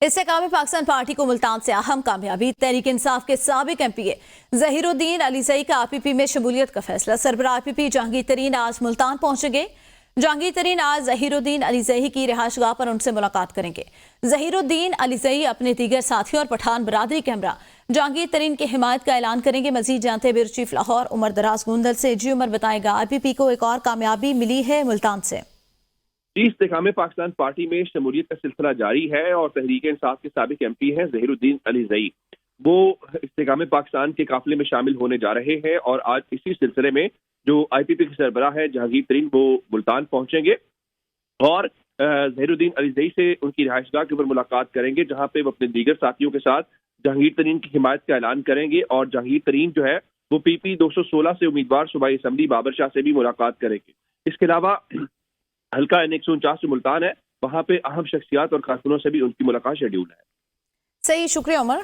استحकाम Pakistan party को मुल्तान से अहम कामयाबी। तहरीक इंसाफ के साबिक MPA ज़हीरुद्दीन अलीज़ई का IPP में शमूलियत का फैसला। सरबराह IPP जहांगीर तरीन आज मुल्तान पहुंचेंगे। जहांगीर तरीन आज ज़हीरुद्दीन अलीज़ई की रिहाइशगाह पर उनसे मुलाकात करेंगे। ज़हीरुद्दीन अलीज़ई अपने दीगर साथियों और पठान बरादरी के हमरा जहांगीर तरीन की हिमायत का ऐलान करेंगे। मजीद जानते ब्यूरो चीफ लाहौर उमर दराज गुंदल से। जी उमर, बताएगा IPP को एक और कामयाबी मिली है मुल्तान से। इस्तेकाम पाकिस्तान पार्टी में शमूलियत का सिलसिला जारी है और तहरीक इंसाफ के साबिक MP हैं ज़हीरुद्दीन अलीज़ई। वो इस्तेकाम पाकिस्तान के काफिले में शामिल होने जा रहे हैं और आज इसी सिलसिले में जो IPP के सरबराह है जहांगीर तरीन वो मुल्तान पहुंचेंगे और ज़हीरुद्दीन अलीज़ई से उनकी रिहाइशगाह के ऊपर मुलाकात करेंगे, जहां पे वो अपने दीगर साथियों के साथ जहांगीर तरीन की हिमायत का ऐलान करेंगे। और जहांगीर तरीन जो है वो PP 216 से उम्मीदवार सूबाई असम्बली बाबर शाह से भी मुलाकात करेंगे। इसके अलावा हल्का N 149 जो मुल्तान है, वहां पे अहम शख्सियात और कारकुनों से भी उनकी मुलाकात शेड्यूल है। सही, शुक्रिया उमर।